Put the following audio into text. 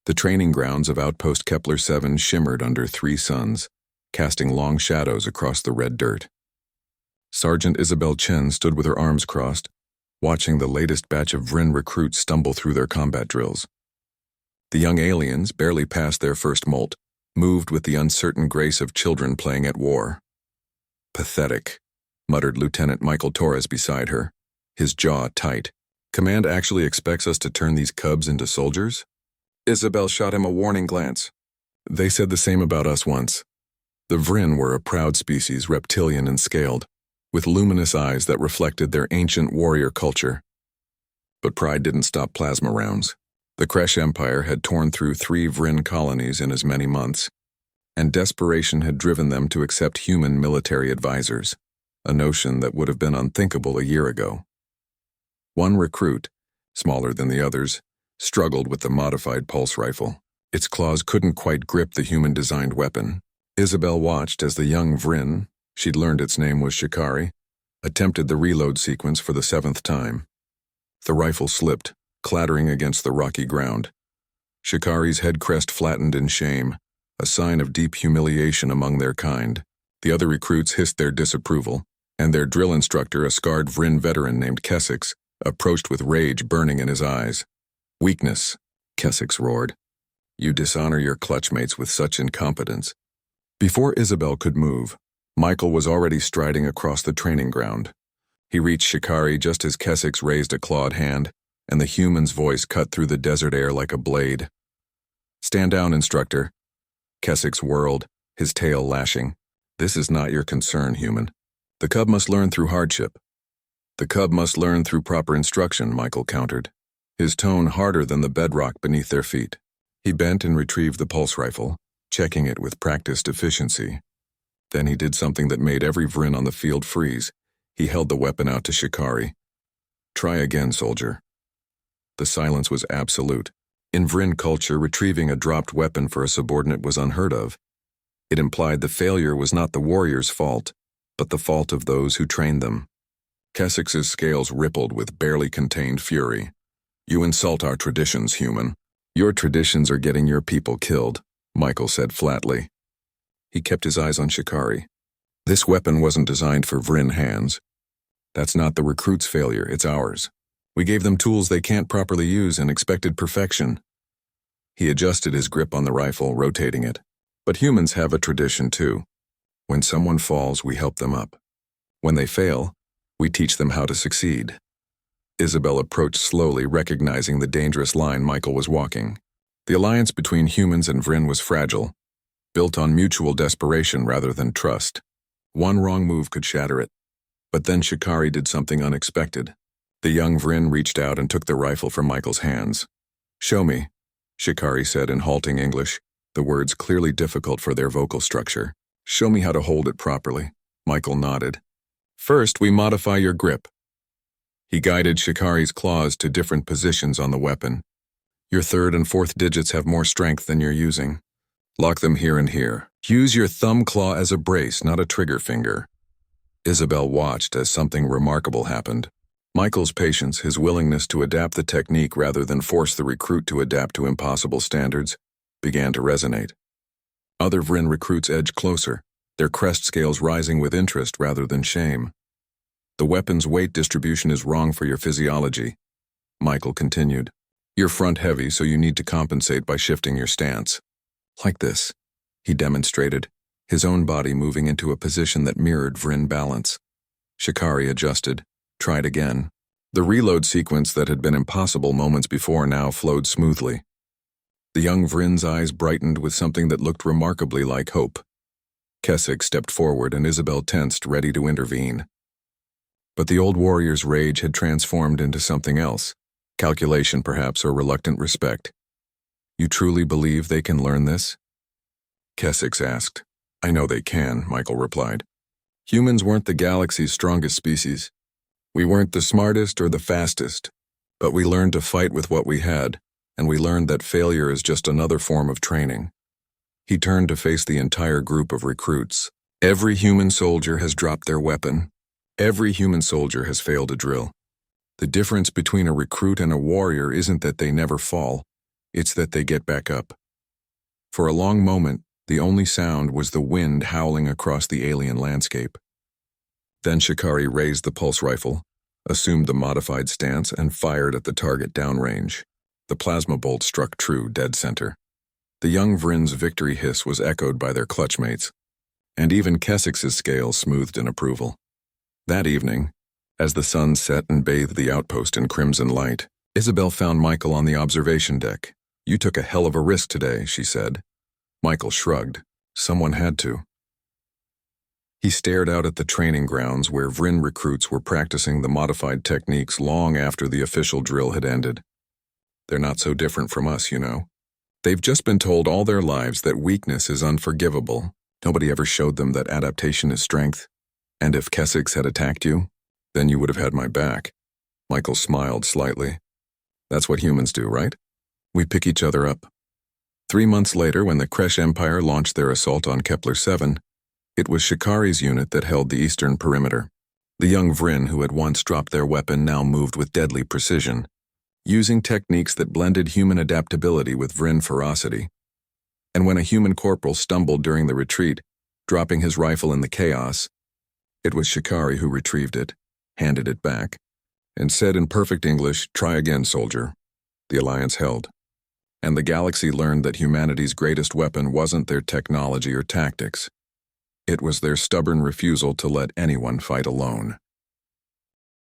The training grounds of Outpost Kepler 7 shimmered under three suns, casting long shadows across the red dirt. Sergeant Isabel Chen stood with her arms crossed, watching the latest batch of Vryn recruits stumble through their combat drills. The young aliens, barely past their first molt, moved with the uncertain grace of children playing at war. "Pathetic," muttered Lieutenant Michael Torres beside her, his jaw tight. "Command actually expects us to turn these cubs into soldiers?" Isabel shot him a warning glance. "They said the same about us once." The Vryn were a proud species, reptilian and scaled, with luminous eyes that reflected their ancient warrior culture. But pride didn't stop plasma rounds. The Kresh Empire had torn through 3 Vryn colonies in as many months, and desperation had driven them to accept human military advisors, a notion that would have been unthinkable a year ago. One recruit, smaller than the others, struggled with the modified pulse rifle. Its claws couldn't quite grip the human-designed weapon. Isabel watched as the young Vryn, she'd learned its name was Shikari, attempted the reload sequence for the 7th time. The rifle slipped, clattering against the rocky ground. Shikari's head crest flattened in shame, a sign of deep humiliation among their kind. The other recruits hissed their disapproval, and their drill instructor, a scarred Vryn veteran named Kesix, approached with rage burning in his eyes. "Weakness," Kesix roared. "You dishonor your clutchmates with such incompetence." Before Isabel could move, Michael was already striding across the training ground. He reached Shikari just as Kesix raised a clawed hand, and the human's voice cut through the desert air like a blade. "Stand down, instructor." Kesix whirled, his tail lashing. "This is not your concern, human. The cub must learn through hardship." "The cub must learn through proper instruction," Michael countered, his tone harder than the bedrock beneath their feet. He bent and retrieved the pulse rifle, checking it with practiced efficiency. Then he did something that made every Vryn on the field freeze. He held the weapon out to Shikari. "Try again, soldier." The silence was absolute. In Vryn culture, retrieving a dropped weapon for a subordinate was unheard of. It implied the failure was not the warrior's fault, but the fault of those who trained them. Kesix's scales rippled with barely contained fury. "You insult our traditions, human. Your traditions are getting your people killed," Michael said flatly. He kept his eyes on Shikari. "This weapon wasn't designed for Vryn hands. That's not the recruit's failure, it's ours. We gave them tools they can't properly use and expected perfection." He adjusted his grip on the rifle, rotating it. "But humans have a tradition too. When someone falls, we help them up. When they fail, we teach them how to succeed." Isabel approached slowly, recognizing the dangerous line Michael was walking. The alliance between humans and Vryn was fragile, built on mutual desperation rather than trust. One wrong move could shatter it. But then Shikari did something unexpected. The young Vryn reached out and took the rifle from Michael's hands. "Show me," Shikari said in halting English, the words clearly difficult for their vocal structure. "Show me how to hold it properly." Michael nodded. "First, we modify your grip." He guided Shikari's claws to different positions on the weapon. "Your 3rd and 4th digits have more strength than you're using. Lock them here and here. Use your thumb claw as a brace, not a trigger finger." Isabel watched as something remarkable happened. Michael's patience, his willingness to adapt the technique rather than force the recruit to adapt to impossible standards, began to resonate. Other Vryn recruits edged closer, their crest scales rising with interest rather than shame. "The weapon's weight distribution is wrong for your physiology," Michael continued. "You're front heavy, so you need to compensate by shifting your stance. Like this," he demonstrated, his own body moving into a position that mirrored Vryn balance. Shikari adjusted, tried again. The reload sequence that had been impossible moments before now flowed smoothly. The young Vryn's eyes brightened with something that looked remarkably like hope. Kesix stepped forward and Isabel tensed, ready to intervene. But the old warrior's rage had transformed into something else, calculation perhaps, or reluctant respect. "You truly believe they can learn this?" Kesix asked. "I know they can," Michael replied. "Humans weren't the galaxy's strongest species. We weren't the smartest or the fastest, but we learned to fight with what we had, and we learned that failure is just another form of training." He turned to face the entire group of recruits. "Every human soldier has dropped their weapon. Every human soldier has failed a drill. The difference between a recruit and a warrior isn't that they never fall. It's that they get back up. For a long moment, the only sound was the wind howling across the alien landscape. Then Shikari raised the pulse rifle, assumed the modified stance, and fired at the target downrange. The plasma bolt struck true, dead center. The young Vrin's victory hiss was echoed by their clutchmates, and even Kessix's scales smoothed in approval. That evening, as the sun set and bathed the outpost in crimson light, Isabel found Michael on the observation deck. "You took a hell of a risk today," she said. Michael shrugged. Someone had to. He stared out at the training grounds where Vrin recruits were practicing the modified techniques long after the official drill had ended. They're not so different from us, you know. They've just been told all their lives that weakness is unforgivable. Nobody ever showed them that adaptation is strength. And if Kessix had attacked you, then you would have had my back. Michael smiled slightly. That's what humans do, right? We pick each other up. 3 months later, when the Kresh Empire launched their assault on Kepler-7, it was Shikari's unit that held the eastern perimeter. The young Vrin who had once dropped their weapon now moved with deadly precision, using techniques that blended human adaptability with Vrin ferocity. And when a human corporal stumbled during the retreat, dropping his rifle in the chaos, it was Shikari who retrieved it, handed it back, and said in perfect English, "Try again, soldier." The alliance held. And the galaxy learned that humanity's greatest weapon wasn't their technology or tactics. It was their stubborn refusal to let anyone fight alone.